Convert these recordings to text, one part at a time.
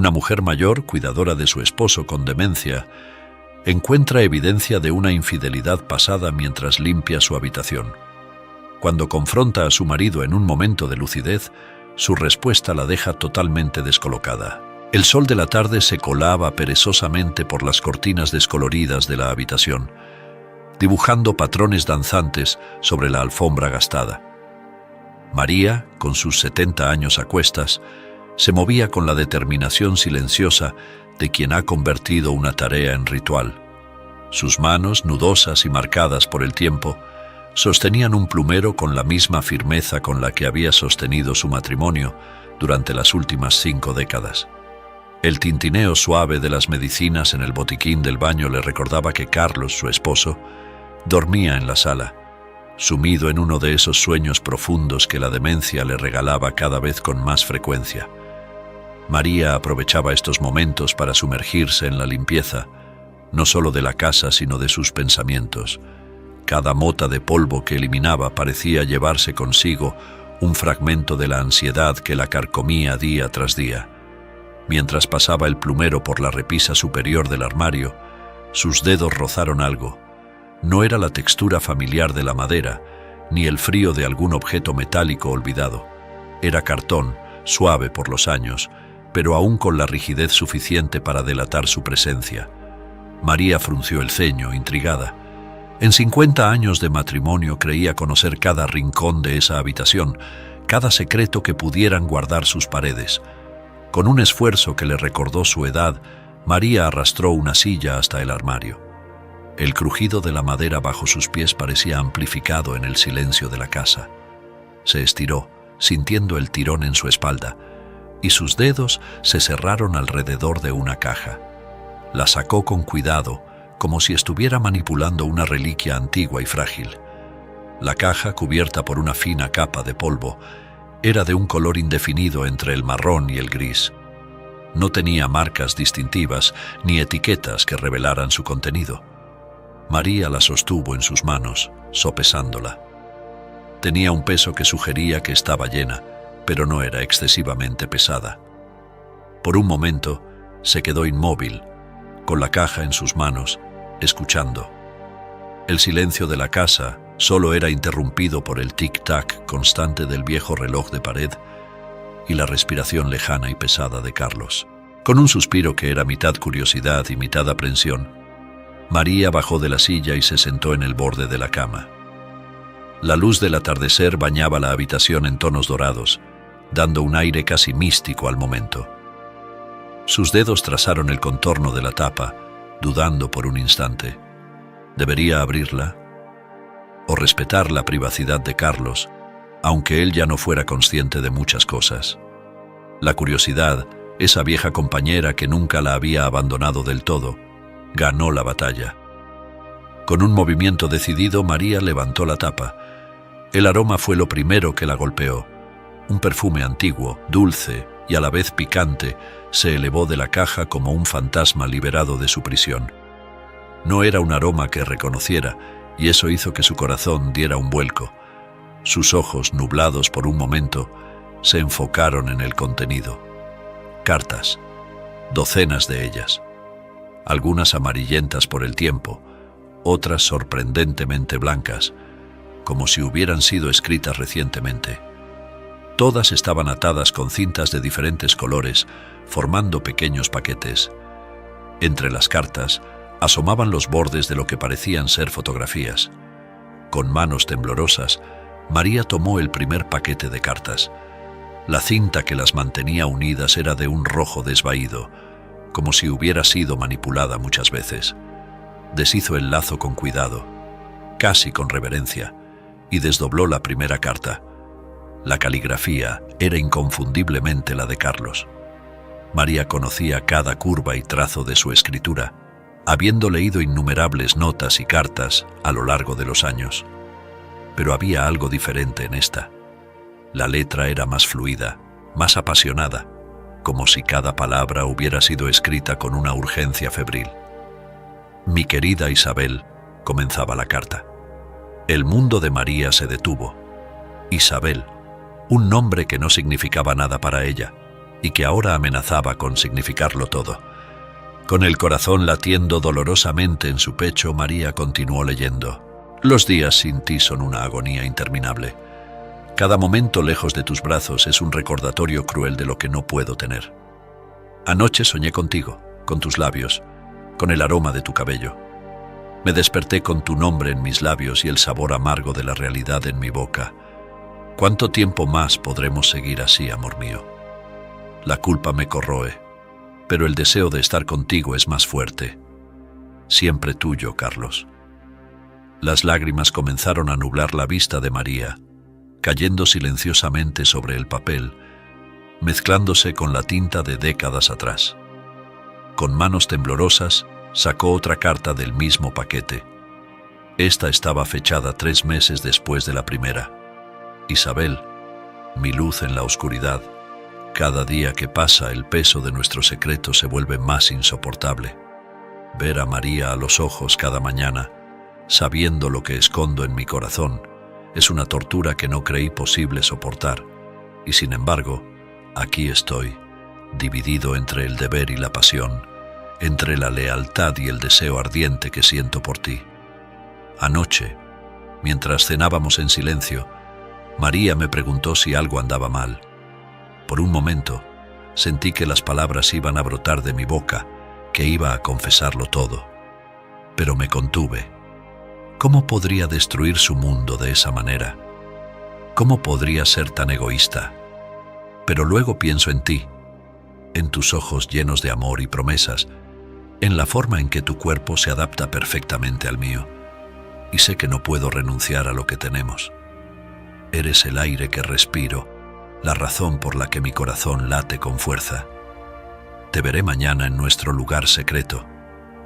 Una mujer mayor, cuidadora de su esposo con demencia, encuentra evidencia de una infidelidad pasada mientras limpia su habitación. Cuando confronta a su marido en un momento de lucidez, su respuesta la deja totalmente descolocada. El sol de la tarde se colaba perezosamente por las cortinas descoloridas de la habitación, dibujando patrones danzantes sobre la alfombra gastada. María, con sus 70 años a cuestas, se movía con la determinación silenciosa de quien ha convertido una tarea en ritual. Sus manos, nudosas y marcadas por el tiempo, sostenían un plumero con la misma firmeza con la que había sostenido su matrimonio durante las últimas 5 décadas. El tintineo suave de las medicinas en el botiquín del baño le recordaba que Carlos, su esposo, dormía en la sala, sumido en uno de esos sueños profundos que la demencia le regalaba cada vez con más frecuencia. María aprovechaba estos momentos para sumergirse en la limpieza, no solo de la casa sino de sus pensamientos. Cada mota de polvo que eliminaba parecía llevarse consigo un fragmento de la ansiedad que la carcomía día tras día. Mientras pasaba el plumero por la repisa superior del armario, sus dedos rozaron algo. No era la textura familiar de la madera, ni el frío de algún objeto metálico olvidado. Era cartón, suave por los años, pero aún con la rigidez suficiente para delatar su presencia. María frunció el ceño, intrigada. En 50 años de matrimonio creía conocer cada rincón de esa habitación, cada secreto que pudieran guardar sus paredes. Con un esfuerzo que le recordó su edad, María arrastró una silla hasta el armario. El crujido de la madera bajo sus pies parecía amplificado en el silencio de la casa. Se estiró, sintiendo el tirón en su espalda, y sus dedos se cerraron alrededor de una caja. La sacó con cuidado, como si estuviera manipulando una reliquia antigua y frágil. La caja, cubierta por una fina capa de polvo, era de un color indefinido entre el marrón y el gris. No tenía marcas distintivas ni etiquetas que revelaran su contenido. María la sostuvo en sus manos, sopesándola. Tenía un peso que sugería que estaba llena, pero no era excesivamente pesada. Por un momento se quedó inmóvil, con la caja en sus manos, escuchando. El silencio de la casa solo era interrumpido por el tic-tac constante del viejo reloj de pared y la respiración lejana y pesada de Carlos. Con un suspiro que era mitad curiosidad y mitad aprensión, María bajó de la silla y se sentó en el borde de la cama. La luz del atardecer bañaba la habitación en tonos dorados, dando un aire casi místico al momento. Sus dedos trazaron el contorno de la tapa, dudando por un instante. ¿Debería abrirla? ¿O respetar la privacidad de Carlos, aunque él ya no fuera consciente de muchas cosas? La curiosidad, esa vieja compañera que nunca la había abandonado del todo, ganó la batalla. Con un movimiento decidido, María levantó la tapa. El aroma fue lo primero que la golpeó. Un perfume antiguo, dulce y a la vez picante, se elevó de la caja como un fantasma liberado de su prisión. No era un aroma que reconociera, y eso hizo que su corazón diera un vuelco. Sus ojos, nublados por un momento, se enfocaron en el contenido. Cartas, docenas de ellas. Algunas amarillentas por el tiempo, otras sorprendentemente blancas, como si hubieran sido escritas recientemente. Todas estaban atadas con cintas de diferentes colores, formando pequeños paquetes. Entre las cartas asomaban los bordes de lo que parecían ser fotografías. Con manos temblorosas, María tomó el primer paquete de cartas. La cinta que las mantenía unidas era de un rojo desvaído, como si hubiera sido manipulada muchas veces. Deshizo el lazo con cuidado, casi con reverencia, y desdobló la primera carta. La caligrafía era inconfundiblemente la de Carlos. María conocía cada curva y trazo de su escritura, habiendo leído innumerables notas y cartas a lo largo de los años. Pero había algo diferente en esta. La letra era más fluida, más apasionada, como si cada palabra hubiera sido escrita con una urgencia febril. «Mi querida Isabel», comenzaba la carta. El mundo de María se detuvo. Isabel, un nombre que no significaba nada para ella. y que ahora amenazaba con significarlo todo. Con el corazón latiendo dolorosamente en su pecho, María continuó leyendo. Los días sin ti son una agonía interminable. Cada momento lejos de tus brazos es un recordatorio cruel de lo que no puedo tener. Anoche soñé contigo, con tus labios, con el aroma de tu cabello. Me desperté con tu nombre en mis labios y el sabor amargo de la realidad en mi boca. ¿Cuánto tiempo más podremos seguir así, amor mío? La culpa me corroe, pero el deseo de estar contigo es más fuerte. Siempre tuyo, Carlos. Las lágrimas comenzaron a nublar la vista de María, cayendo silenciosamente sobre el papel, mezclándose con la tinta de décadas atrás. Con manos temblorosas, sacó otra carta del mismo paquete. Esta estaba fechada 3 meses después de la primera. Isabel, mi luz en la oscuridad. Cada día que pasa, el peso de nuestro secreto se vuelve más insoportable. Ver a María a los ojos cada mañana, sabiendo lo que escondo en mi corazón, es una tortura que no creí posible soportar. Y sin embargo, aquí estoy, dividido entre el deber y la pasión, entre la lealtad y el deseo ardiente que siento por ti. Anoche, mientras cenábamos en silencio, María me preguntó si algo andaba mal. Por un momento, sentí que las palabras iban a brotar de mi boca, que iba a confesarlo todo. Pero me contuve. ¿Cómo podría destruir su mundo de esa manera? ¿Cómo podría ser tan egoísta? Pero luego pienso en ti, en tus ojos llenos de amor y promesas, en la forma en que tu cuerpo se adapta perfectamente al mío, y sé que no puedo renunciar a lo que tenemos. Eres el aire que respiro, la razón por la que mi corazón late con fuerza. Te veré mañana en nuestro lugar secreto.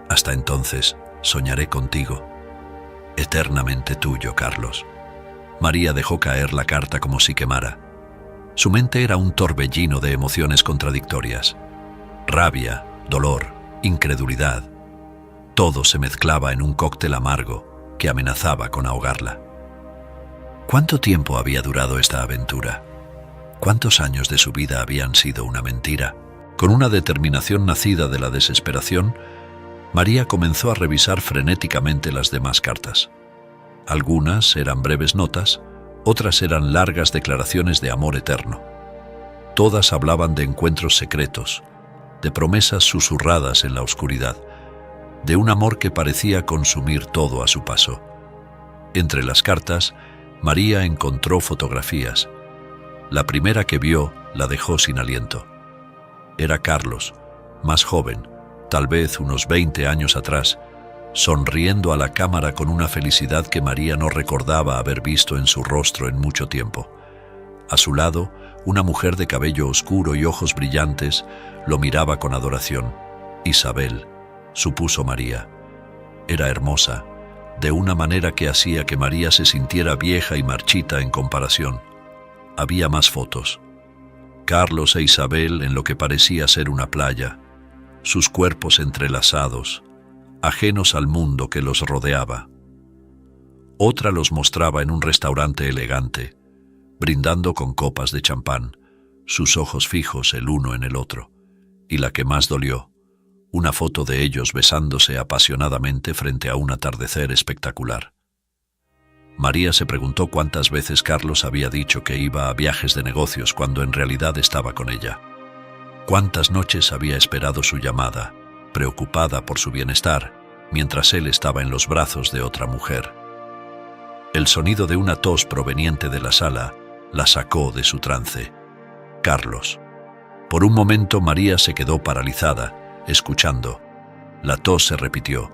Hasta entonces, soñaré contigo. Eternamente tuyo, Carlos. María dejó caer la carta como si quemara. Su mente era un torbellino de emociones contradictorias. Rabia, dolor, incredulidad. Todo se mezclaba en un cóctel amargo que amenazaba con ahogarla. ¿Cuánto tiempo había durado esta aventura? ¿Cuántos años de su vida habían sido una mentira? Con una determinación nacida de la desesperación, María comenzó a revisar frenéticamente las demás cartas. Algunas eran breves notas, otras eran largas declaraciones de amor eterno. Todas hablaban de encuentros secretos, de promesas susurradas en la oscuridad, de un amor que parecía consumir todo a su paso. Entre las cartas, María encontró fotografías. La primera que vio la dejó sin aliento. Era Carlos, más joven, tal vez unos 20 años atrás, sonriendo a la cámara con una felicidad que María no recordaba haber visto en su rostro en mucho tiempo. A su lado, una mujer de cabello oscuro y ojos brillantes lo miraba con adoración. Isabel, supuso María. Era hermosa, de una manera que hacía que María se sintiera vieja y marchita en comparación. Había más fotos. Carlos e Isabel en lo que parecía ser una playa, sus cuerpos entrelazados, ajenos al mundo que los rodeaba. Otra los mostraba en un restaurante elegante, brindando con copas de champán, sus ojos fijos el uno en el otro. Y la que más dolió, una foto de ellos besándose apasionadamente frente a un atardecer espectacular. María se preguntó cuántas veces Carlos había dicho que iba a viajes de negocios cuando en realidad estaba con ella. Cuántas noches había esperado su llamada, preocupada por su bienestar, mientras él estaba en los brazos de otra mujer. El sonido de una tos proveniente de la sala la sacó de su trance. Carlos. Por un momento María se quedó paralizada, escuchando. La tos se repitió,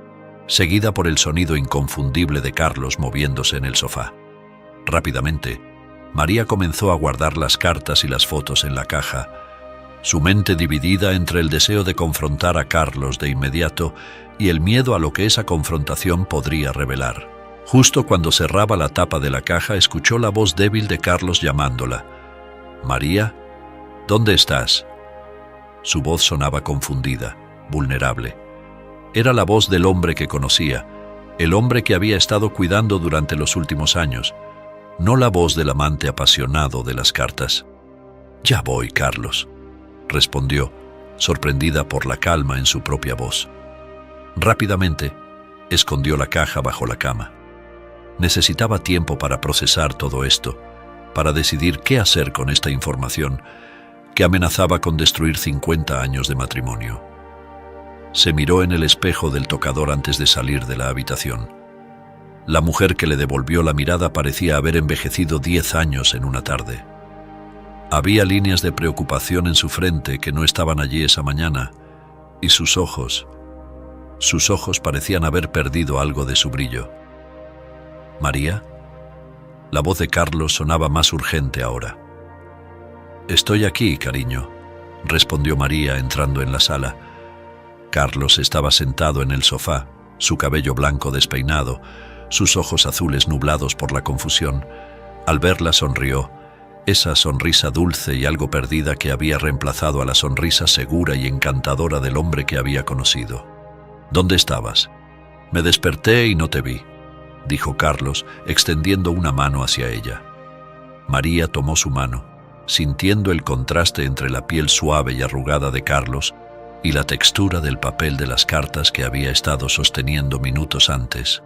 seguida por el sonido inconfundible de Carlos moviéndose en el sofá. Rápidamente, María comenzó a guardar las cartas y las fotos en la caja, su mente dividida entre el deseo de confrontar a Carlos de inmediato y el miedo a lo que esa confrontación podría revelar. Justo cuando cerraba la tapa de la caja, escuchó la voz débil de Carlos llamándola. «María, ¿dónde estás?» Su voz sonaba confundida, vulnerable. Era la voz del hombre que conocía, el hombre que había estado cuidando durante los últimos años, no la voz del amante apasionado de las cartas. «Ya voy, Carlos». respondió, sorprendida por la calma en su propia voz. Rápidamente, escondió la caja bajo la cama. Necesitaba tiempo para procesar todo esto, para decidir qué hacer con esta información que amenazaba con destruir 50 años de matrimonio. Se miró en el espejo del tocador antes de salir de la habitación. La mujer que le devolvió la mirada parecía haber envejecido 10 años en una tarde. Había líneas de preocupación en su frente que no estaban allí esa mañana, y sus ojos parecían haber perdido algo de su brillo. ¿María? La voz de Carlos sonaba más urgente ahora. «Estoy aquí, cariño», respondió María entrando en la sala. Carlos estaba sentado en el sofá, su cabello blanco despeinado, sus ojos azules nublados por la confusión. Al verla sonrió, esa sonrisa dulce y algo perdida que había reemplazado a la sonrisa segura y encantadora del hombre que había conocido. «¿Dónde estabas?» «Me desperté y no te vi», dijo Carlos, extendiendo una mano hacia ella. María tomó su mano, sintiendo el contraste entre la piel suave y arrugada de Carlos y la textura del papel de las cartas que había estado sosteniendo minutos antes.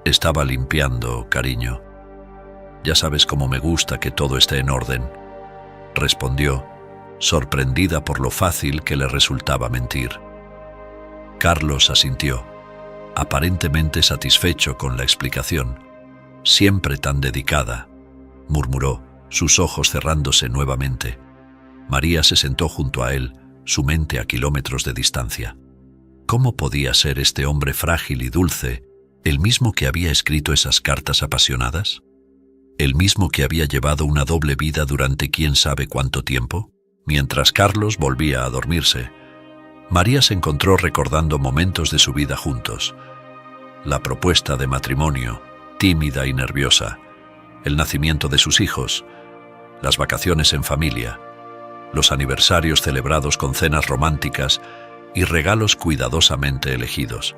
«Estaba limpiando, cariño. Ya sabes cómo me gusta que todo esté en orden», respondió, sorprendida por lo fácil que le resultaba mentir. Carlos asintió, aparentemente satisfecho con la explicación. «Siempre tan dedicada», murmuró, sus ojos cerrándose nuevamente. María se sentó junto a él, su mente a kilómetros de distancia. ¿Cómo podía ser este hombre frágil y dulce el mismo que había escrito esas cartas apasionadas? ¿El mismo que había llevado una doble vida durante quién sabe cuánto tiempo? Mientras Carlos volvía a dormirse, María se encontró recordando momentos de su vida juntos. La propuesta de matrimonio, tímida y nerviosa, el nacimiento de sus hijos, las vacaciones en familia, los aniversarios celebrados con cenas románticas y regalos cuidadosamente elegidos.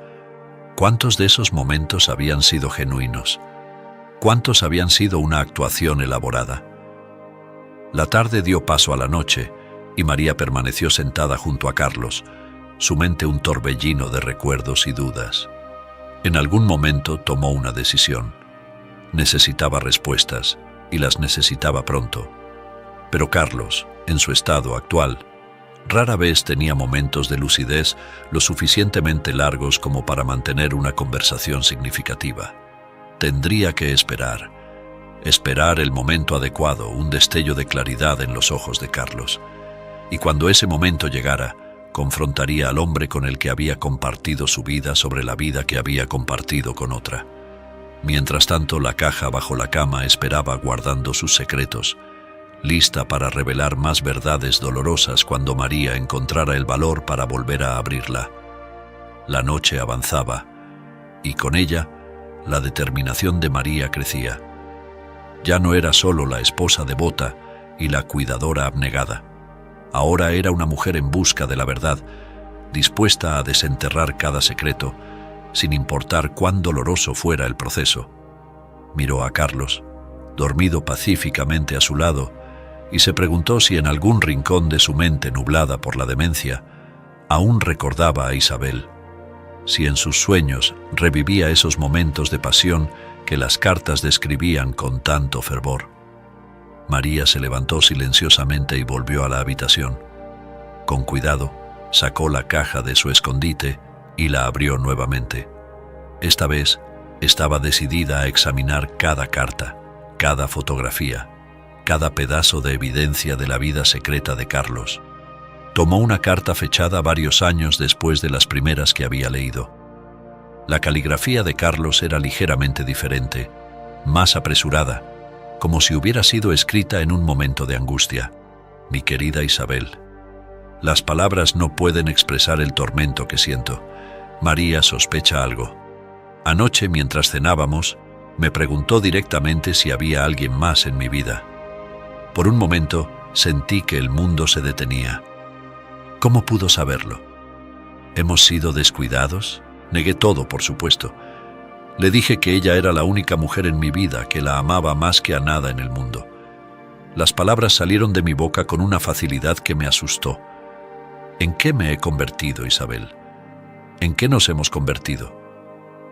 ¿Cuántos de esos momentos habían sido genuinos? ¿Cuántos habían sido una actuación elaborada? La tarde dio paso a la noche y María permaneció sentada junto a Carlos, su mente un torbellino de recuerdos y dudas. En algún momento tomó una decisión. Necesitaba respuestas y las necesitaba pronto. Pero Carlos, en su estado actual, rara vez tenía momentos de lucidez lo suficientemente largos como para mantener una conversación significativa. Tendría que esperar el momento adecuado, un destello de claridad en los ojos de Carlos. Y cuando ese momento llegara, confrontaría al hombre con el que había compartido su vida sobre la vida que había compartido con otra. Mientras tanto, la caja bajo la cama esperaba guardando sus secretos, lista para revelar más verdades dolorosas cuando María encontrara el valor para volver a abrirla. La noche avanzaba, y con ella, la determinación de María crecía. Ya no era solo la esposa devota y la cuidadora abnegada. Ahora era una mujer en busca de la verdad, dispuesta a desenterrar cada secreto, sin importar cuán doloroso fuera el proceso. Miró a Carlos, dormido pacíficamente a su lado, y se preguntó si en algún rincón de su mente nublada por la demencia aún recordaba a Isabel, si en sus sueños revivía esos momentos de pasión que las cartas describían con tanto fervor. María se levantó silenciosamente y volvió a la habitación. Con cuidado, sacó la caja de su escondite y la abrió nuevamente. Esta vez estaba decidida a examinar cada carta, cada fotografía, cada pedazo de evidencia de la vida secreta de Carlos. Tomó una carta fechada varios años después de las primeras que había leído. La caligrafía de Carlos era ligeramente diferente, más apresurada, como si hubiera sido escrita en un momento de angustia. Mi querida Isabel. Las palabras no pueden expresar el tormento que siento. María sospecha algo. Anoche, mientras cenábamos, me preguntó directamente si había alguien más en mi vida. Por un momento, sentí que el mundo se detenía. ¿Cómo pudo saberlo? ¿Hemos sido descuidados? Negué todo, por supuesto. Le dije que ella era la única mujer en mi vida, que la amaba más que a nada en el mundo. Las palabras salieron de mi boca con una facilidad que me asustó. ¿En qué me he convertido, Isabel? ¿En qué nos hemos convertido?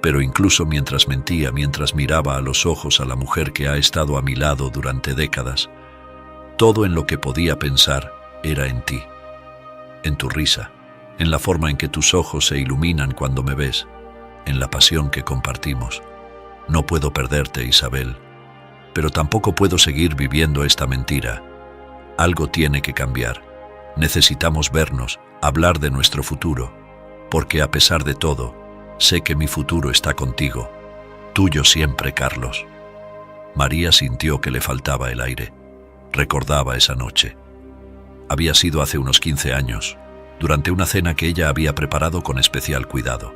Pero incluso mientras mentía, mientras miraba a los ojos a la mujer que ha estado a mi lado durante décadas, todo en lo que podía pensar era en ti, en tu risa, en la forma en que tus ojos se iluminan cuando me ves, en la pasión que compartimos. No puedo perderte, Isabel, pero tampoco puedo seguir viviendo esta mentira. Algo tiene que cambiar. Necesitamos vernos, hablar de nuestro futuro, porque a pesar de todo, sé que mi futuro está contigo. Tuyo siempre, Carlos. María sintió que le faltaba el aire. Recordaba esa noche. Había sido hace unos 15 años, durante una cena que ella había preparado con especial cuidado.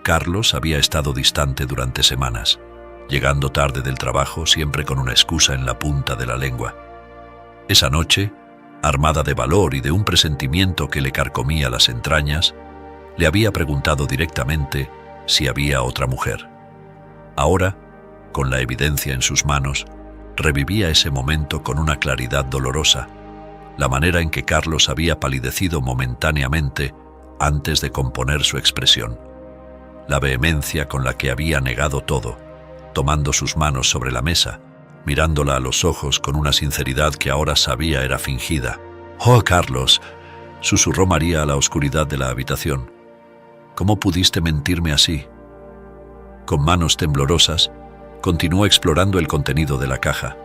Carlos había estado distante durante semanas, llegando tarde del trabajo siempre con una excusa en la punta de la lengua. Esa noche, armada de valor y de un presentimiento que le carcomía las entrañas, le había preguntado directamente si había otra mujer. Ahora, con la evidencia en sus manos, revivía ese momento con una claridad dolorosa, la manera en que Carlos había palidecido momentáneamente antes de componer su expresión, la vehemencia con la que había negado todo, tomando sus manos sobre la mesa, mirándola a los ojos con una sinceridad que ahora sabía era fingida. «Oh, Carlos», susurró María a la oscuridad de la habitación, «¿cómo pudiste mentirme así?» Con manos temblorosas, continuó explorando el contenido de la caja.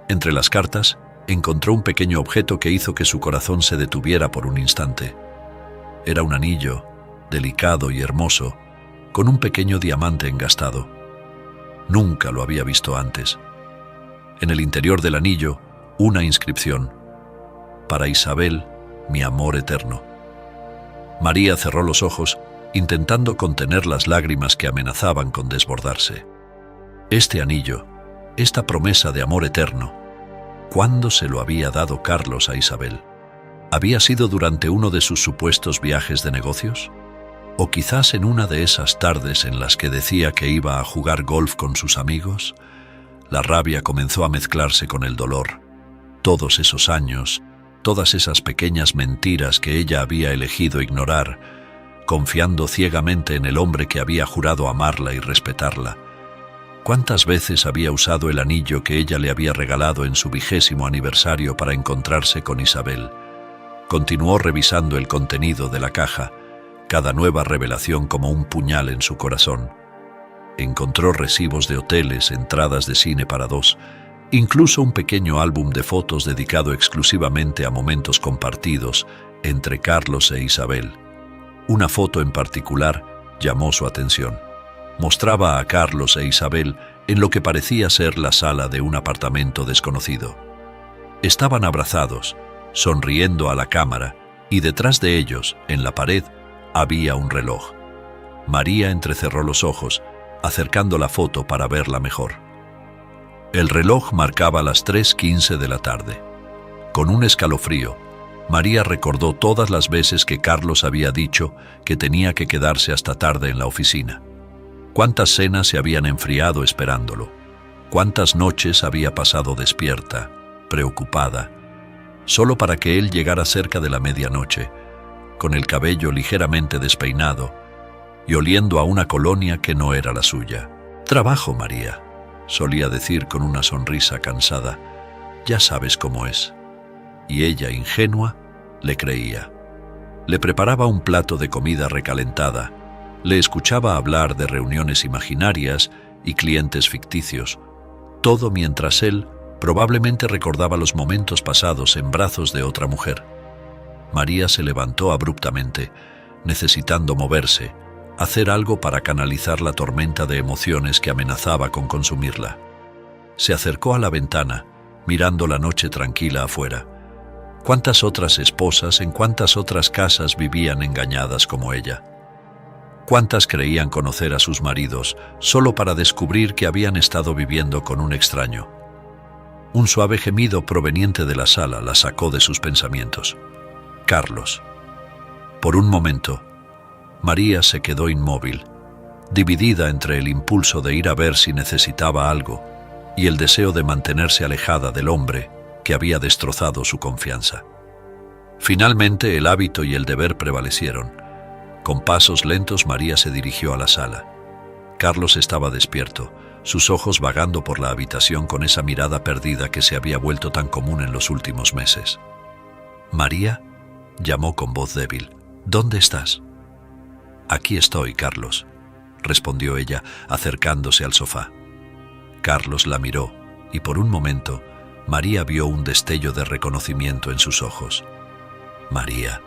Entre las cartas, encontró un pequeño objeto que hizo que su corazón se detuviera por un instante. Era un anillo, delicado y hermoso, con un pequeño diamante engastado. Nunca lo había visto antes. En el interior del anillo, una inscripción: «Para Isabel, mi amor eterno». María cerró los ojos, intentando contener las lágrimas que amenazaban con desbordarse. Este anillo, esta promesa de amor eterno, ¿cuándo se lo había dado Carlos a Isabel? ¿Había sido durante uno de sus supuestos viajes de negocios? ¿O quizás en una de esas tardes en las que decía que iba a jugar golf con sus amigos? La rabia comenzó a mezclarse con el dolor. Todos esos años, todas esas pequeñas mentiras que ella había elegido ignorar, confiando ciegamente en el hombre que había jurado amarla y respetarla. ¿Cuántas veces había usado el anillo que ella le había regalado en su 20º aniversario para encontrarse con Isabel? Continuó revisando el contenido de la caja, cada nueva revelación como un puñal en su corazón. Encontró recibos de hoteles, entradas de cine para dos, incluso un pequeño álbum de fotos dedicado exclusivamente a momentos compartidos entre Carlos e Isabel. Una foto en particular llamó su atención. Mostraba a Carlos e Isabel en lo que parecía ser la sala de un apartamento desconocido. Estaban abrazados, sonriendo a la cámara, y detrás de ellos, en la pared, había un reloj. María entrecerró los ojos, acercando la foto para verla mejor. El reloj marcaba las 3:15 de la tarde. Con un escalofrío, María recordó todas las veces que Carlos había dicho que tenía que quedarse hasta tarde en la oficina. Cuántas cenas se habían enfriado esperándolo. Cuántas noches había pasado despierta, preocupada, solo para que él llegara cerca de la medianoche, con el cabello ligeramente despeinado y oliendo a una colonia que no era la suya. «Trabajo, María», solía decir con una sonrisa cansada. «Ya sabes cómo es». Y ella, ingenua, le creía. Le preparaba un plato de comida recalentada, le escuchaba hablar de reuniones imaginarias y clientes ficticios, todo mientras él probablemente recordaba los momentos pasados en brazos de otra mujer. María se levantó abruptamente, necesitando moverse, hacer algo para canalizar la tormenta de emociones que amenazaba con consumirla. Se acercó a la ventana, mirando la noche tranquila afuera. ¿Cuántas otras esposas en cuántas otras casas vivían engañadas como ella? ¿Cuántas creían conocer a sus maridos solo para descubrir que habían estado viviendo con un extraño? Un suave gemido proveniente de la sala la sacó de sus pensamientos. Carlos. Por un momento, María se quedó inmóvil, dividida entre el impulso de ir a ver si necesitaba algo y el deseo de mantenerse alejada del hombre que había destrozado su confianza. Finalmente el hábito y el deber prevalecieron. Con pasos lentos María se dirigió a la sala. Carlos estaba despierto, sus ojos vagando por la habitación con esa mirada perdida que se había vuelto tan común en los últimos meses. «María», llamó con voz débil, «¿dónde estás?» «Aquí estoy, Carlos», respondió ella, acercándose al sofá. Carlos la miró, y por un momento, María vio un destello de reconocimiento en sus ojos. «María»,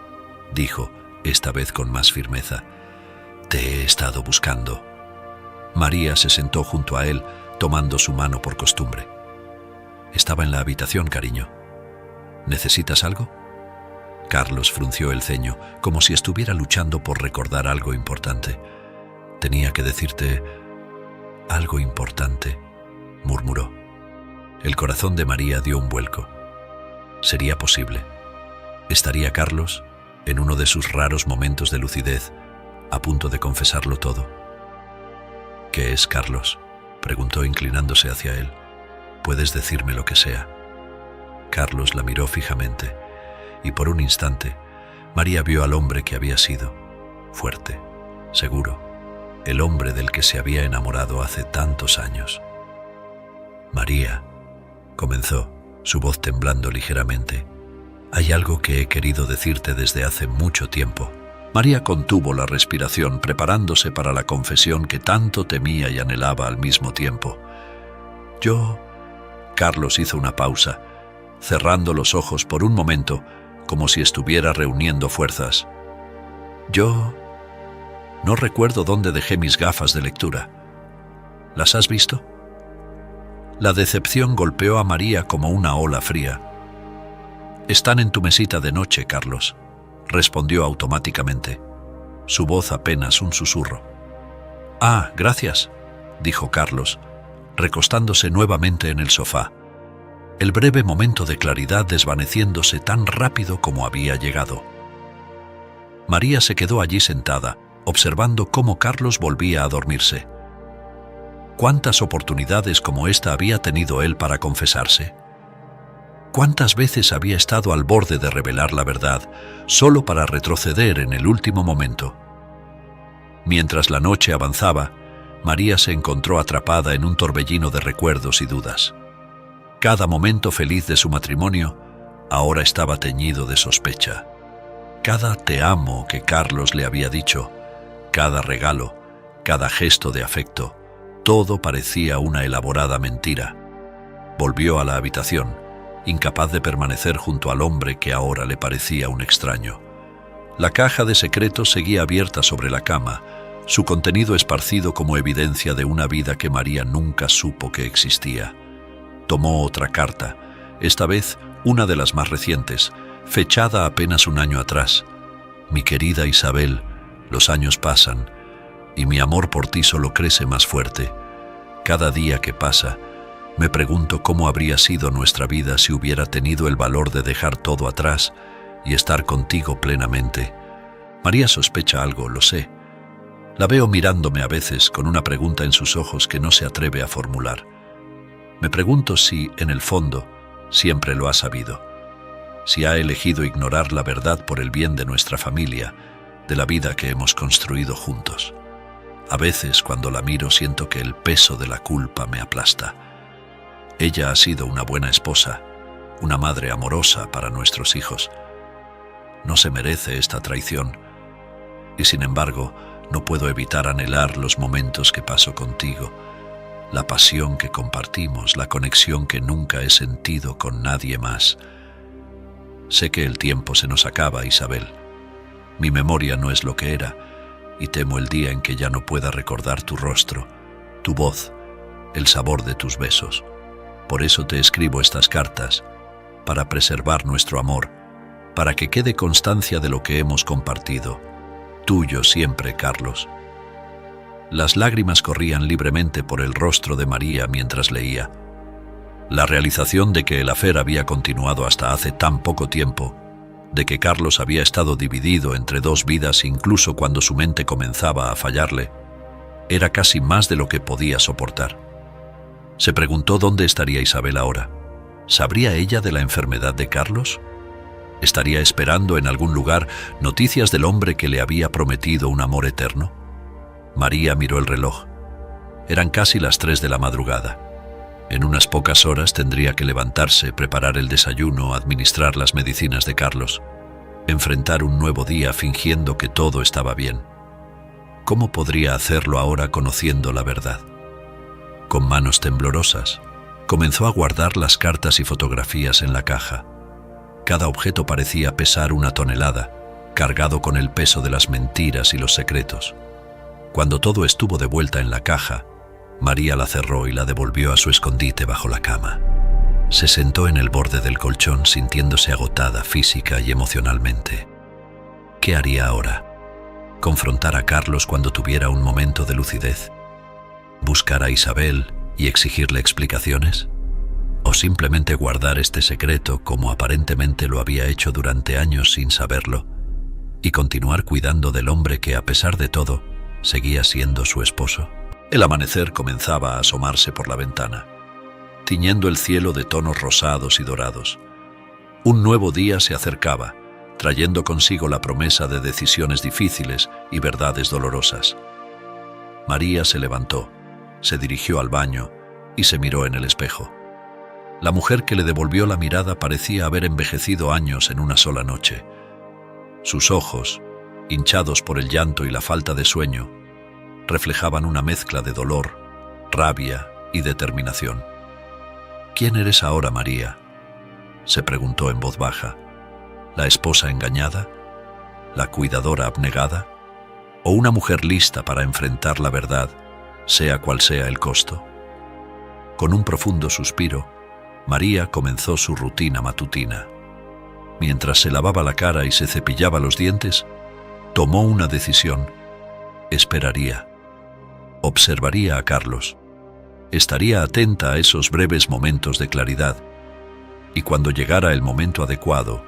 dijo, esta vez con más firmeza, «te he estado buscando». María se sentó junto a él, tomando su mano por costumbre. «Estaba en la habitación, cariño. ¿Necesitas algo?» Carlos frunció el ceño, como si estuviera luchando por recordar algo importante. «Tenía que decirte algo importante», murmuró. El corazón de María dio un vuelco. ¿Sería posible? ¿Estaría Carlos, en uno de sus raros momentos de lucidez, a punto de confesarlo todo? «¿Qué es, Carlos?», preguntó inclinándose hacia él. «Puedes decirme lo que sea». Carlos la miró fijamente, y por un instante, María vio al hombre que había sido, fuerte, seguro, el hombre del que se había enamorado hace tantos años. «María», comenzó, su voz temblando ligeramente, «hay algo que he querido decirte desde hace mucho tiempo». María contuvo la respiración, preparándose para la confesión que tanto temía y anhelaba al mismo tiempo. Carlos hizo una pausa, cerrando los ojos por un momento, como si estuviera reuniendo fuerzas. No recuerdo dónde dejé mis gafas de lectura. ¿Las has visto?» La decepción golpeó a María como una ola fría. «Están en tu mesita de noche, Carlos», respondió automáticamente, su voz apenas un susurro. «Ah, gracias», dijo Carlos, recostándose nuevamente en el sofá, el breve momento de claridad desvaneciéndose tan rápido como había llegado. María se quedó allí sentada, observando cómo Carlos volvía a dormirse. ¿Cuántas oportunidades como esta había tenido él para confesarse? ¿Cuántas veces había estado al borde de revelar la verdad, solo para retroceder en el último momento? Mientras la noche avanzaba, María se encontró atrapada en un torbellino de recuerdos y dudas. Cada momento feliz de su matrimonio ahora estaba teñido de sospecha. Cada «te amo» que Carlos le había dicho, cada regalo, cada gesto de afecto, todo parecía una elaborada mentira. Volvió a la habitación, incapaz de permanecer junto al hombre que ahora le parecía un extraño. La caja de secretos seguía abierta sobre la cama, su contenido esparcido como evidencia de una vida que María nunca supo que existía. Tomó otra carta, esta vez una de las más recientes, fechada apenas un año atrás. «Mi querida Isabel, los años pasan, y mi amor por ti solo crece más fuerte. Cada día que pasa, me pregunto cómo habría sido nuestra vida si hubiera tenido el valor de dejar todo atrás y estar contigo plenamente. María sospecha algo, lo sé. La veo mirándome a veces con una pregunta en sus ojos que no se atreve a formular. Me pregunto si, en el fondo, siempre lo ha sabido. Si ha elegido ignorar la verdad por el bien de nuestra familia, de la vida que hemos construido juntos. A veces, cuando la miro, siento que el peso de la culpa me aplasta. Ella ha sido una buena esposa, una madre amorosa para nuestros hijos. No se merece esta traición, y sin embargo, no puedo evitar anhelar los momentos que paso contigo, la pasión que compartimos, la conexión que nunca he sentido con nadie más. Sé que el tiempo se nos acaba, Isabel. Mi memoria no es lo que era, y temo el día en que ya no pueda recordar tu rostro, tu voz, el sabor de tus besos. Por eso te escribo estas cartas, para preservar nuestro amor, para que quede constancia de lo que hemos compartido. Tuyo siempre, Carlos. Las lágrimas corrían libremente por el rostro de María mientras leía. La realización de que el affair había continuado hasta hace tan poco tiempo, de que Carlos había estado dividido entre dos vidas incluso cuando su mente comenzaba a fallarle, era casi más de lo que podía soportar. Se preguntó dónde estaría Isabel ahora. ¿Sabría ella de la enfermedad de Carlos? ¿Estaría esperando en algún lugar noticias del hombre que le había prometido un amor eterno? María miró el reloj. Eran casi las 3 de la madrugada. En unas pocas horas tendría que levantarse, preparar el desayuno, administrar las medicinas de Carlos, enfrentar un nuevo día fingiendo que todo estaba bien. ¿Cómo podría hacerlo ahora conociendo la verdad? Con manos temblorosas, comenzó a guardar las cartas y fotografías en la caja. Cada objeto parecía pesar 1 tonelada, cargado con el peso de las mentiras y los secretos. Cuando todo estuvo de vuelta en la caja, María la cerró y la devolvió a su escondite bajo la cama. Se sentó en el borde del colchón sintiéndose agotada física y emocionalmente. ¿Qué haría ahora? ¿Confrontar a Carlos cuando tuviera un momento de lucidez? ¿Buscar a Isabel y exigirle explicaciones? ¿O simplemente guardar este secreto como aparentemente lo había hecho durante años sin saberlo y continuar cuidando del hombre que, a pesar de todo, seguía siendo su esposo? El amanecer comenzaba a asomarse por la ventana, tiñendo el cielo de tonos rosados y dorados. Un nuevo día se acercaba, trayendo consigo la promesa de decisiones difíciles y verdades dolorosas. María se levantó, se dirigió al baño y se miró en el espejo. La mujer que le devolvió la mirada parecía haber envejecido años en una sola noche. Sus ojos, hinchados por el llanto y la falta de sueño, reflejaban una mezcla de dolor, rabia y determinación. ¿Quién eres ahora, María?, se preguntó en voz baja. ¿La esposa engañada? ¿La cuidadora abnegada? ¿O una mujer lista para enfrentar la verdad, sea cual sea el costo? Con un profundo suspiro, María comenzó su rutina matutina. Mientras se lavaba la cara y se cepillaba los dientes, tomó una decisión. Esperaría. Observaría a Carlos. Estaría atenta a esos breves momentos de claridad. Y cuando llegara el momento adecuado,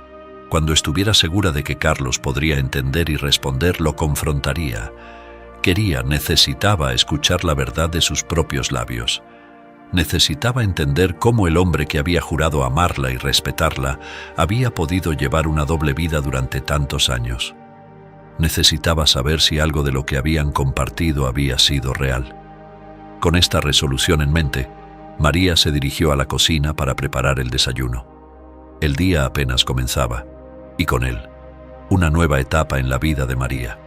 cuando estuviera segura de que Carlos podría entender y responder, lo confrontaría. Necesitaba escuchar la verdad de sus propios labios. Necesitaba entender cómo el hombre que había jurado amarla y respetarla había podido llevar una doble vida durante tantos años. Necesitaba saber si algo de lo que habían compartido había sido real. Con esta resolución en mente, María se dirigió a la cocina para preparar el desayuno. El día apenas comenzaba, y con él, una nueva etapa en la vida de María.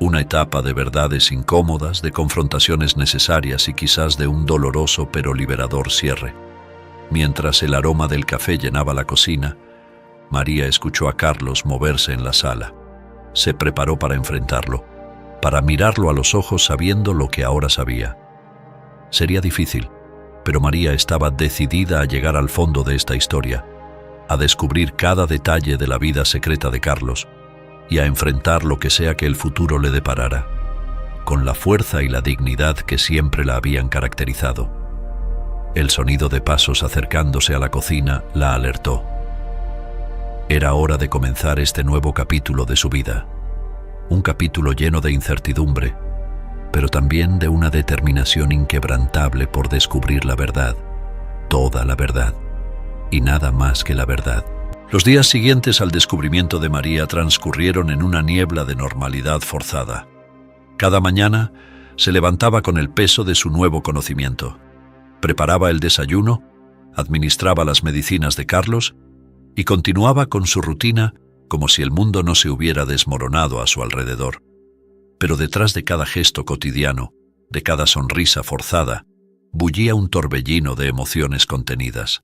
Una etapa de verdades incómodas, de confrontaciones necesarias y quizás de un doloroso pero liberador cierre. Mientras el aroma del café llenaba la cocina, María escuchó a Carlos moverse en la sala. Se preparó para enfrentarlo, para mirarlo a los ojos sabiendo lo que ahora sabía. Sería difícil, pero María estaba decidida a llegar al fondo de esta historia, a descubrir cada detalle de la vida secreta de Carlos y a enfrentar lo que sea que el futuro le deparara, con la fuerza y la dignidad que siempre la habían caracterizado. El sonido de pasos acercándose a la cocina la alertó. Era hora de comenzar este nuevo capítulo de su vida, un capítulo lleno de incertidumbre, pero también de una determinación inquebrantable por descubrir la verdad, toda la verdad, y nada más que la verdad. Los días siguientes al descubrimiento de María transcurrieron en una niebla de normalidad forzada. Cada mañana se levantaba con el peso de su nuevo conocimiento. Preparaba el desayuno, administraba las medicinas de Carlos y continuaba con su rutina como si el mundo no se hubiera desmoronado a su alrededor. Pero detrás de cada gesto cotidiano, de cada sonrisa forzada, bullía un torbellino de emociones contenidas.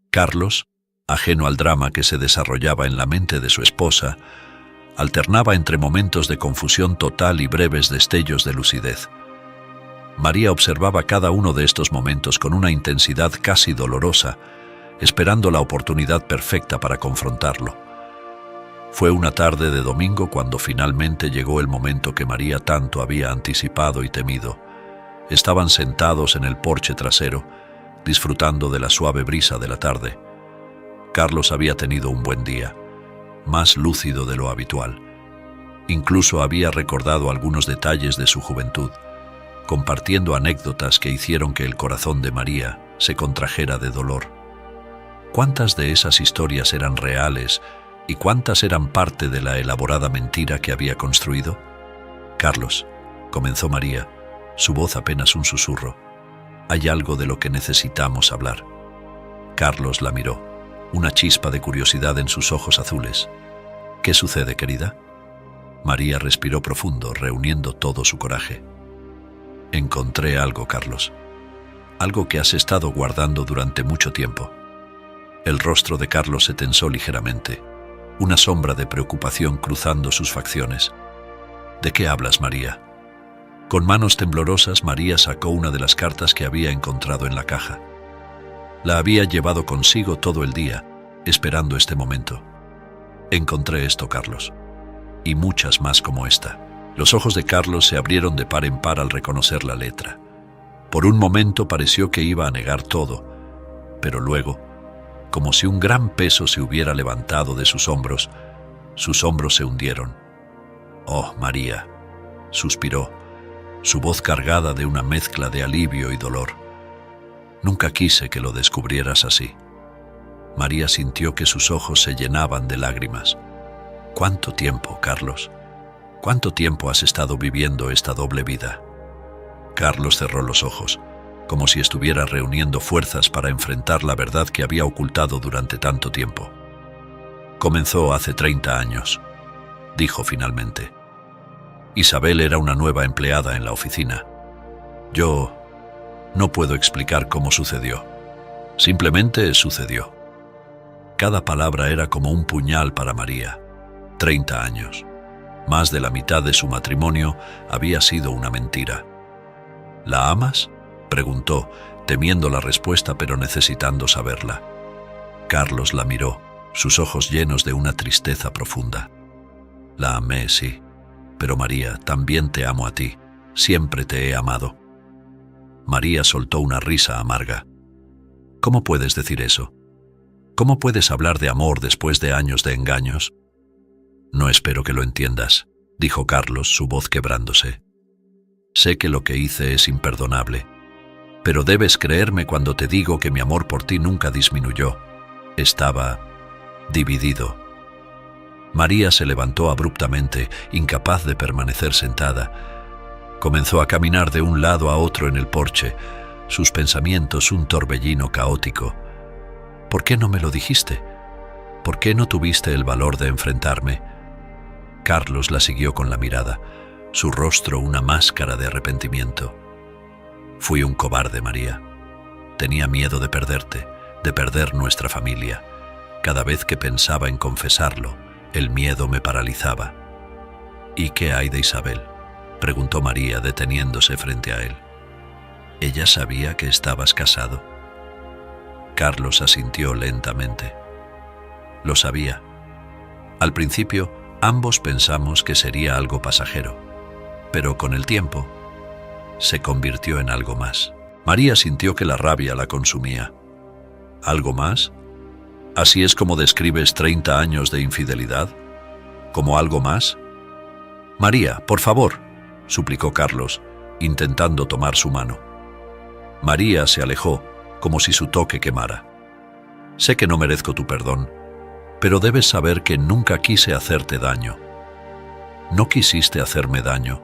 Carlos, ajeno al drama que se desarrollaba en la mente de su esposa, alternaba entre momentos de confusión total y breves destellos de lucidez. María observaba cada uno de estos momentos con una intensidad casi dolorosa, esperando la oportunidad perfecta para confrontarlo. Fue una tarde de domingo cuando finalmente llegó el momento que María tanto había anticipado y temido. Estaban sentados en el porche trasero, disfrutando de la suave brisa de la tarde. Carlos había tenido un buen día, más lúcido de lo habitual. Incluso había recordado algunos detalles de su juventud, compartiendo anécdotas que hicieron que el corazón de María se contrajera de dolor. ¿Cuántas de esas historias eran reales y cuántas eran parte de la elaborada mentira que había construido? Carlos, comenzó María, su voz apenas un susurro. Hay algo de lo que necesitamos hablar. Carlos la miró, una chispa de curiosidad en sus ojos azules. ¿Qué sucede, querida? María respiró profundo, reuniendo todo su coraje. Encontré algo, Carlos. Algo que has estado guardando durante mucho tiempo. El rostro de Carlos se tensó ligeramente, una sombra de preocupación cruzando sus facciones. ¿De qué hablas, María? Con manos temblorosas, María sacó una de las cartas que había encontrado en la caja. La había llevado consigo todo el día, esperando este momento. Encontré esto, Carlos, y muchas más como esta. Los ojos de Carlos se abrieron de par en par al reconocer la letra. Por un momento pareció que iba a negar todo, pero luego, como si un gran peso se hubiera levantado de sus hombros se hundieron. «Oh, María», suspiró, su voz cargada de una mezcla de alivio y dolor. «Nunca quise que lo descubrieras así». María sintió que sus ojos se llenaban de lágrimas. «¿Cuánto tiempo, Carlos? ¿Cuánto tiempo has estado viviendo esta doble vida?» Carlos cerró los ojos, como si estuviera reuniendo fuerzas para enfrentar la verdad que había ocultado durante tanto tiempo. «Comenzó hace 30 años», dijo finalmente. «Isabel era una nueva empleada en la oficina. Yo no puedo explicar cómo sucedió. Simplemente sucedió». Cada palabra era como un puñal para María. 30 años. Más de la mitad de su matrimonio había sido una mentira. «¿La amas?», preguntó, temiendo la respuesta pero necesitando saberla. Carlos la miró, sus ojos llenos de una tristeza profunda. «La amé, sí, pero María, también te amo a ti, siempre te he amado». María soltó una risa amarga. «¿Cómo puedes decir eso? ¿Cómo puedes hablar de amor después de años de engaños?» «No espero que lo entiendas», dijo Carlos, su voz quebrándose. «Sé que lo que hice es imperdonable, pero debes creerme cuando te digo que mi amor por ti nunca disminuyó. Estaba dividido». María se levantó abruptamente, incapaz de permanecer sentada. Comenzó a caminar de un lado a otro en el porche, sus pensamientos un torbellino caótico. «¿Por qué no me lo dijiste? ¿Por qué no tuviste el valor de enfrentarme?» Carlos la siguió con la mirada, su rostro una máscara de arrepentimiento. «Fui un cobarde, María. Tenía miedo de perderte, de perder nuestra familia. Cada vez que pensaba en confesarlo, el miedo me paralizaba». «¿Y qué hay de Isabel?», preguntó María, deteniéndose frente a él. «¿Ella sabía que estabas casado?». Carlos asintió lentamente. «Lo sabía. Al principio, ambos pensamos que sería algo pasajero, pero con el tiempo se convirtió en algo más». María sintió que la rabia la consumía. «¿Algo más? ¿Así es como describes 30 años de infidelidad? ¿Como algo más?». «María, por favor», suplicó Carlos, intentando tomar su mano. María se alejó, como si su toque quemara. «Sé que no merezco tu perdón, pero debes saber que nunca quise hacerte daño». «No quisiste hacerme daño»,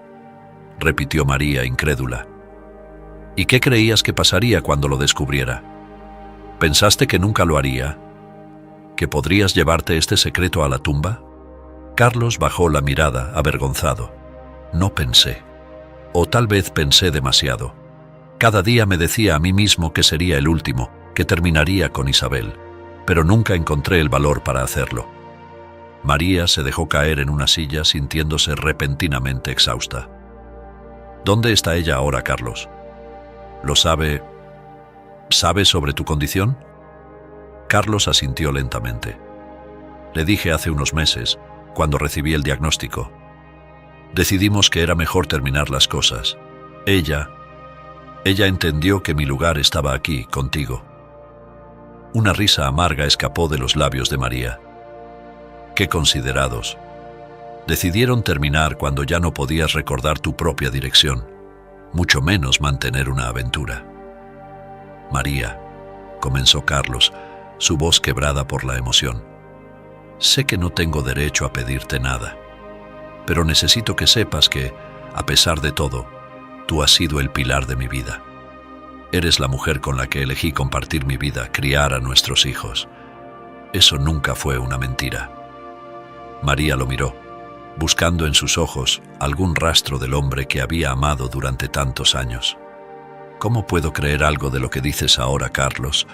repitió María incrédula. «¿Y qué creías que pasaría cuando lo descubriera? ¿Pensaste que nunca lo haría? ¿Que podrías llevarte este secreto a la tumba?». Carlos bajó la mirada, avergonzado. «No pensé. O tal vez pensé demasiado. Cada día me decía a mí mismo que sería el último, que terminaría con Isabel, pero nunca encontré el valor para hacerlo». María se dejó caer en una silla sintiéndose repentinamente exhausta. «¿Dónde está ella ahora, Carlos? ¿Lo sabe? ¿Sabe sobre tu condición?». Carlos asintió lentamente. «Le dije hace unos meses, cuando recibí el diagnóstico. Decidimos que era mejor terminar las cosas. Ella entendió que mi lugar estaba aquí, contigo». Una risa amarga escapó de los labios de María. «Qué considerados. Decidieron terminar cuando ya no podías recordar tu propia dirección». mucho menos mantener una aventura. María, comenzó Carlos, su voz quebrada por la emoción. Sé que no tengo derecho a pedirte nada, pero necesito que sepas que, a pesar de todo, tú has sido el pilar de mi vida. Eres la mujer con la que elegí compartir mi vida, criar a nuestros hijos. Eso nunca fue una mentira. María lo miró, buscando en sus ojos algún rastro del hombre que había amado durante tantos años. ¿Cómo puedo creer algo de lo que dices ahora, Carlos?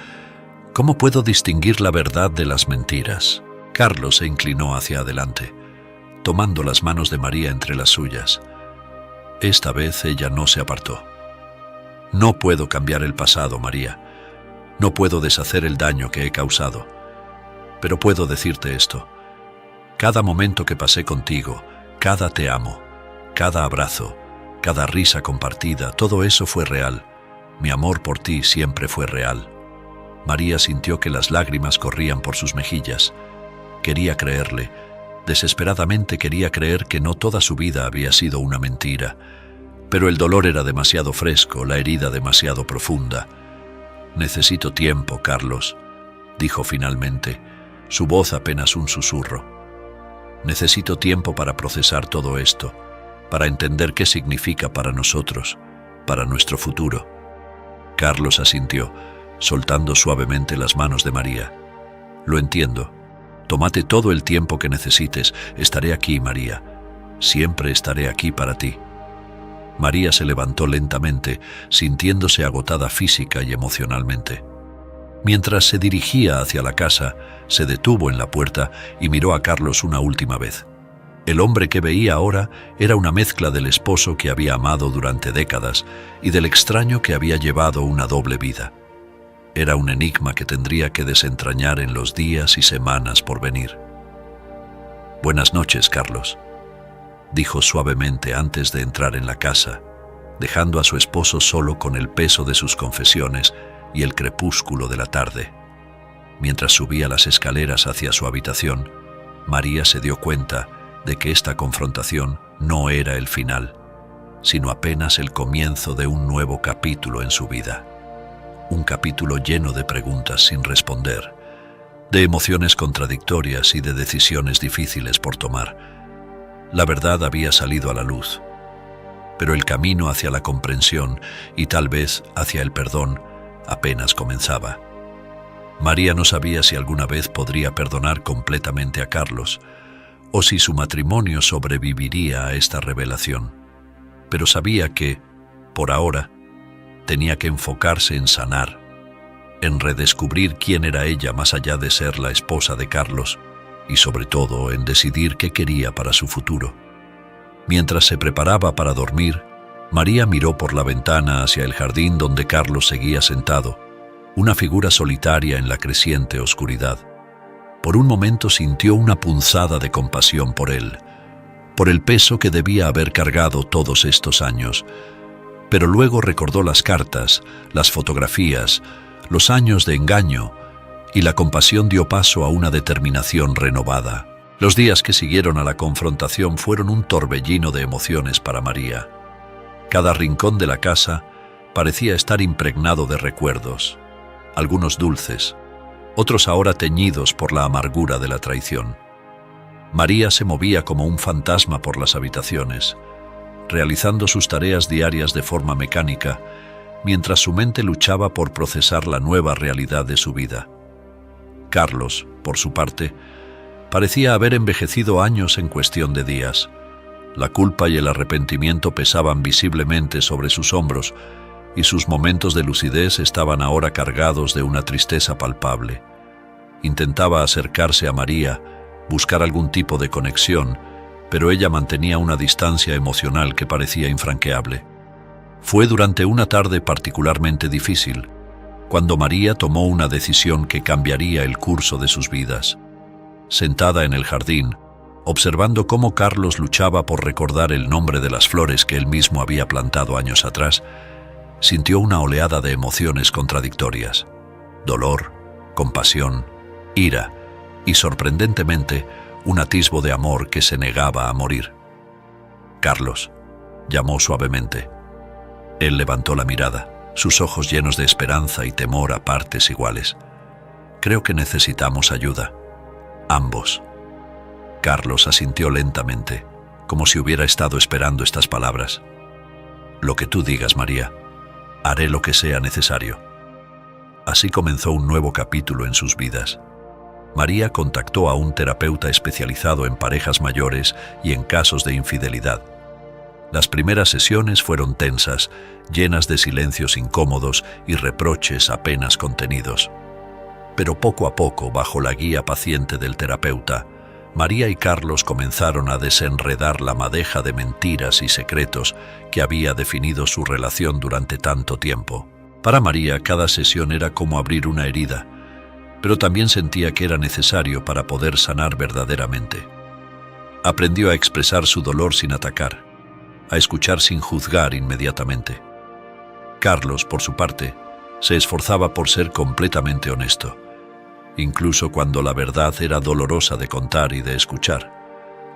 ¿Cómo puedo distinguir la verdad de las mentiras? Carlos se inclinó hacia adelante, tomando las manos de María entre las suyas. Esta vez ella no se apartó. No puedo cambiar el pasado, María. No puedo deshacer el daño que he causado. Pero puedo decirte esto. Cada momento que pasé contigo, cada te amo, cada abrazo, cada risa compartida, todo eso fue real. Mi amor por ti siempre fue real. María sintió que las lágrimas corrían por sus mejillas. Quería creerle. Desesperadamente quería creer que no toda su vida había sido una mentira. Pero el dolor era demasiado fresco, la herida demasiado profunda. Necesito tiempo, Carlos, dijo finalmente, su voz apenas un susurro. Necesito tiempo para procesar todo esto, para entender qué significa para nosotros, para nuestro futuro. Carlos asintió, soltando suavemente las manos de María. Lo entiendo. Tómate todo el tiempo que necesites. Estaré aquí, María. Siempre estaré aquí para ti. María se levantó lentamente, sintiéndose agotada física y emocionalmente. Mientras se dirigía hacia la casa, se detuvo en la puerta y miró a Carlos una última vez. El hombre que veía ahora era una mezcla del esposo que había amado durante décadas y del extraño que había llevado una doble vida. Era un enigma que tendría que desentrañar en los días y semanas por venir. «Buenas noches, Carlos», dijo suavemente antes de entrar en la casa, dejando a su esposo solo con el peso de sus confesiones y el crepúsculo de la tarde. Mientras subía las escaleras hacia su habitación, María se dio cuenta de que esta confrontación no era el final, sino apenas el comienzo de un nuevo capítulo en su vida. Un capítulo lleno de preguntas sin responder, de emociones contradictorias y de decisiones difíciles por tomar. La verdad había salido a la luz, pero el camino hacia la comprensión y tal vez hacia el perdón apenas comenzaba. María no sabía si alguna vez podría perdonar completamente a Carlos o si su matrimonio sobreviviría a esta revelación, pero sabía que, por ahora, tenía que enfocarse en sanar, en redescubrir quién era ella más allá de ser la esposa de Carlos y sobre todo en decidir qué quería para su futuro. Mientras se preparaba para dormir, María miró por la ventana hacia el jardín donde Carlos seguía sentado, una figura solitaria en la creciente oscuridad. Por un momento sintió una punzada de compasión por él, por el peso que debía haber cargado todos estos años, pero luego recordó las cartas, las fotografías, los años de engaño, y la compasión dio paso a una determinación renovada. Los días que siguieron a la confrontación fueron un torbellino de emociones para María. Cada rincón de la casa parecía estar impregnado de recuerdos, algunos dulces, otros ahora teñidos por la amargura de la traición. María se movía como un fantasma por las habitaciones, realizando sus tareas diarias de forma mecánica, mientras su mente luchaba por procesar la nueva realidad de su vida. Carlos, por su parte, parecía haber envejecido años en cuestión de días. La culpa y el arrepentimiento pesaban visiblemente sobre sus hombros, y sus momentos de lucidez estaban ahora cargados de una tristeza palpable. Intentaba acercarse a María, buscar algún tipo de conexión, pero ella mantenía una distancia emocional que parecía infranqueable. Fue durante una tarde particularmente difícil, cuando María tomó una decisión que cambiaría el curso de sus vidas. Sentada en el jardín, observando cómo Carlos luchaba por recordar el nombre de las flores que él mismo había plantado años atrás, sintió una oleada de emociones contradictorias: dolor, compasión, ira y, sorprendentemente, un atisbo de amor que se negaba a morir. «Carlos», llamó suavemente. Él levantó la mirada, sus ojos llenos de esperanza y temor a partes iguales. Creo que necesitamos ayuda. Ambos. Carlos asintió lentamente, como si hubiera estado esperando estas palabras. Lo que tú digas, María. Haré lo que sea necesario. Así comenzó un nuevo capítulo en sus vidas. María contactó a un terapeuta especializado en parejas mayores y en casos de infidelidad. Las primeras sesiones fueron tensas, llenas de silencios incómodos y reproches apenas contenidos. Pero poco a poco, bajo la guía paciente del terapeuta, María y Carlos comenzaron a desenredar la madeja de mentiras y secretos que había definido su relación durante tanto tiempo. Para María, cada sesión era como abrir una herida, pero también sentía que era necesario para poder sanar verdaderamente. Aprendió a expresar su dolor sin atacar, a escuchar sin juzgar inmediatamente. Carlos, por su parte, se esforzaba por ser completamente honesto, incluso cuando la verdad era dolorosa de contar y de escuchar.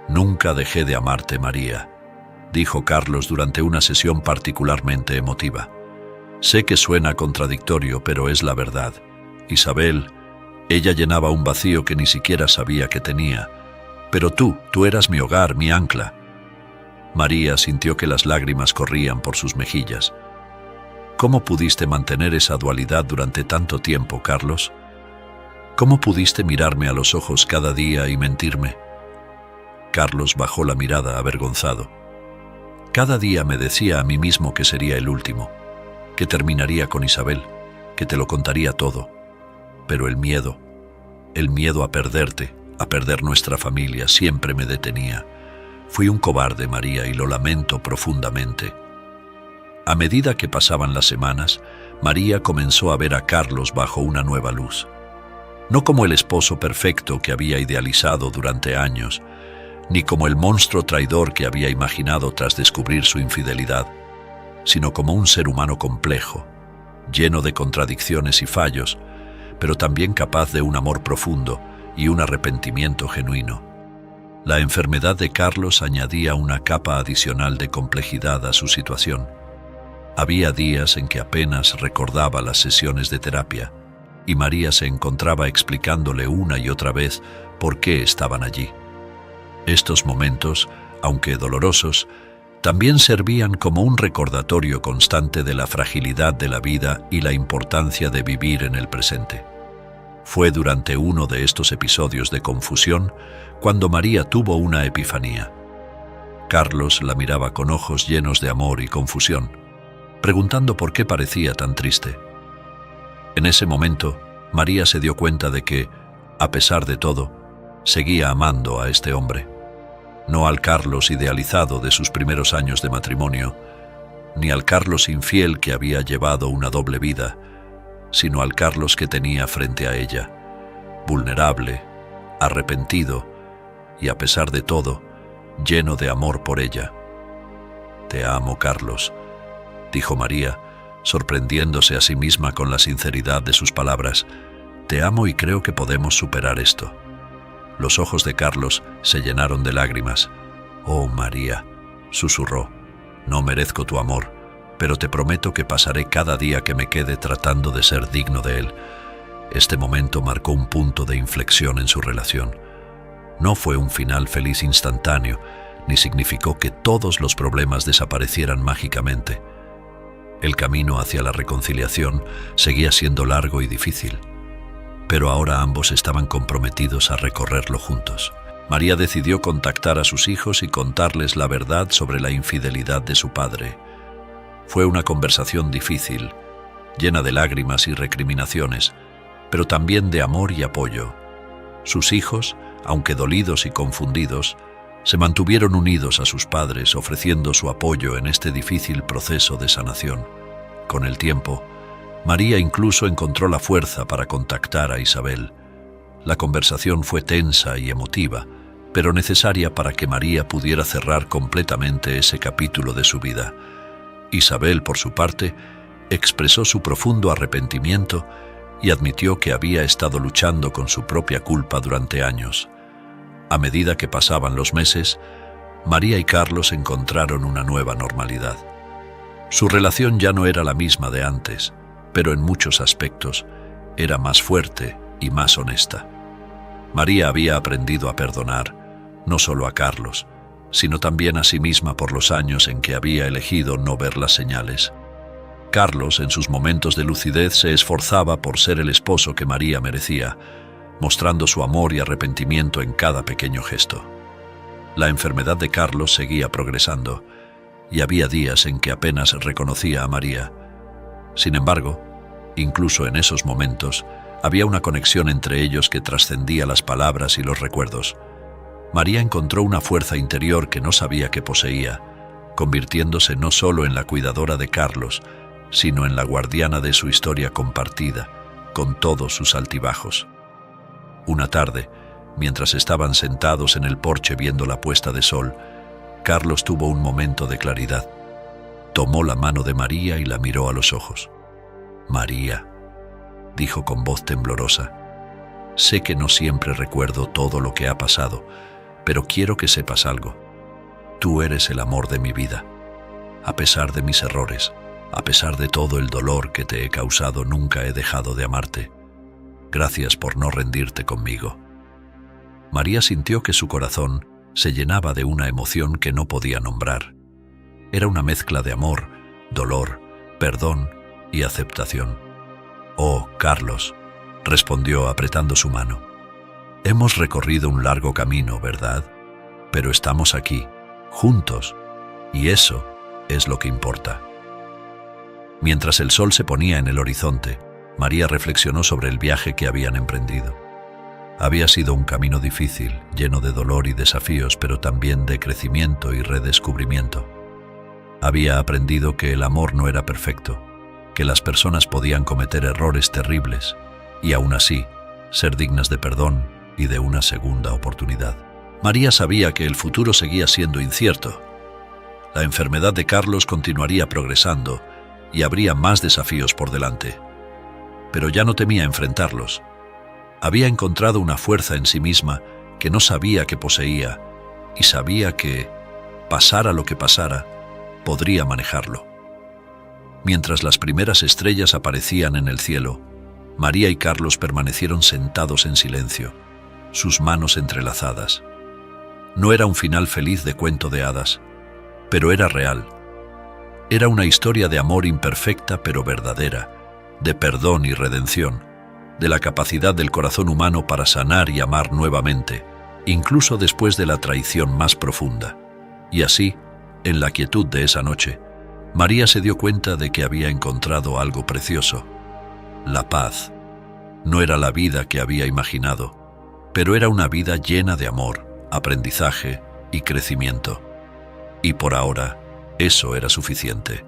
«Nunca dejé de amarte, María», dijo Carlos durante una sesión particularmente emotiva. «Sé que suena contradictorio, pero es la verdad. Isabel, ella llenaba un vacío que ni siquiera sabía que tenía. Pero tú eras mi hogar, mi ancla». María sintió que las lágrimas corrían por sus mejillas. «¿Cómo pudiste mantener esa dualidad durante tanto tiempo, Carlos? ¿Cómo pudiste mirarme a los ojos cada día y mentirme?» Carlos bajó la mirada avergonzado. «Cada día me decía a mí mismo que sería el último, que terminaría con Isabel, que te lo contaría todo. Pero el miedo a perderte, a perder nuestra familia, siempre me detenía. Fui un cobarde, María, y lo lamento profundamente». A medida que pasaban las semanas, María comenzó a ver a Carlos bajo una nueva luz. No como el esposo perfecto que había idealizado durante años, ni como el monstruo traidor que había imaginado tras descubrir su infidelidad, sino como un ser humano complejo, lleno de contradicciones y fallos, pero también capaz de un amor profundo y un arrepentimiento genuino. La enfermedad de Carlos añadía una capa adicional de complejidad a su situación. Había días en que apenas recordaba las sesiones de terapia, y María se encontraba explicándole una y otra vez por qué estaban allí. Estos momentos, aunque dolorosos, también servían como un recordatorio constante de la fragilidad de la vida y la importancia de vivir en el presente. Fue durante uno de estos episodios de confusión cuando María tuvo una epifanía. Carlos la miraba con ojos llenos de amor y confusión, preguntando por qué parecía tan triste. En ese momento, María se dio cuenta de que, a pesar de todo, seguía amando a este hombre. No al Carlos idealizado de sus primeros años de matrimonio, ni al Carlos infiel que había llevado una doble vida, sino al Carlos que tenía frente a ella, vulnerable, arrepentido y, a pesar de todo, lleno de amor por ella. «Te amo, Carlos», dijo María, sorprendiéndose a sí misma con la sinceridad de sus palabras. «Te amo y creo que podemos superar esto». Los ojos de Carlos se llenaron de lágrimas. «Oh, María», susurró, «no merezco tu amor, pero te prometo que pasaré cada día que me quede tratando de ser digno de él». Este momento marcó un punto de inflexión en su relación. No fue un final feliz instantáneo, ni significó que todos los problemas desaparecieran mágicamente. El camino hacia la reconciliación seguía siendo largo y difícil, pero ahora ambos estaban comprometidos a recorrerlo juntos. María decidió contactar a sus hijos y contarles la verdad sobre la infidelidad de su padre. Fue una conversación difícil, llena de lágrimas y recriminaciones, pero también de amor y apoyo. Sus hijos, aunque dolidos y confundidos, se mantuvieron unidos a sus padres, ofreciendo su apoyo en este difícil proceso de sanación. Con el tiempo, María incluso encontró la fuerza para contactar a Isabel. La conversación fue tensa y emotiva, pero necesaria para que María pudiera cerrar completamente ese capítulo de su vida. Isabel, por su parte, expresó su profundo arrepentimiento y admitió que había estado luchando con su propia culpa durante años. A medida que pasaban los meses, María y Carlos encontraron una nueva normalidad. Su relación ya no era la misma de antes, pero en muchos aspectos era más fuerte y más honesta. María había aprendido a perdonar, no solo a Carlos, sino también a sí misma por los años en que había elegido no ver las señales. Carlos, en sus momentos de lucidez, se esforzaba por ser el esposo que María merecía, mostrando su amor y arrepentimiento en cada pequeño gesto. La enfermedad de Carlos seguía progresando, y había días en que apenas reconocía a María. Sin embargo, incluso en esos momentos, había una conexión entre ellos que trascendía las palabras y los recuerdos. María encontró una fuerza interior que no sabía que poseía, convirtiéndose no solo en la cuidadora de Carlos, sino en la guardiana de su historia compartida, con todos sus altibajos. Una tarde, mientras estaban sentados en el porche viendo la puesta de sol, Carlos tuvo un momento de claridad. Tomó la mano de María y la miró a los ojos. «María», dijo con voz temblorosa, «sé que no siempre recuerdo todo lo que ha pasado, pero quiero que sepas algo. Tú eres el amor de mi vida. A pesar de mis errores, a pesar de todo el dolor que te he causado, nunca he dejado de amarte. Gracias por no rendirte conmigo». María sintió que su corazón se llenaba de una emoción que no podía nombrar. Era una mezcla de amor, dolor, perdón y aceptación. «Oh, Carlos», respondió apretando su mano. «Hemos recorrido un largo camino, ¿verdad? Pero estamos aquí, juntos, y eso es lo que importa». Mientras el sol se ponía en el horizonte, María reflexionó sobre el viaje que habían emprendido. Había sido un camino difícil, lleno de dolor y desafíos, pero también de crecimiento y redescubrimiento. Había aprendido que el amor no era perfecto, que las personas podían cometer errores terribles y aún así ser dignas de perdón y de una segunda oportunidad. María sabía que el futuro seguía siendo incierto. La enfermedad de Carlos continuaría progresando y habría más desafíos por delante. Pero ya no temía enfrentarlos. Había encontrado una fuerza en sí misma que no sabía que poseía y sabía que, pasara lo que pasara, podría manejarlo. Mientras las primeras estrellas aparecían en el cielo, María y Carlos permanecieron sentados en silencio, sus manos entrelazadas. No era un final feliz de cuento de hadas, pero era real. Era una historia de amor imperfecta pero verdadera, de perdón y redención, de la capacidad del corazón humano para sanar y amar nuevamente, incluso después de la traición más profunda. Y así, en la quietud de esa noche, María se dio cuenta de que había encontrado algo precioso: la paz. No era la vida que había imaginado, pero era una vida llena de amor, aprendizaje y crecimiento. Y por ahora, eso era suficiente.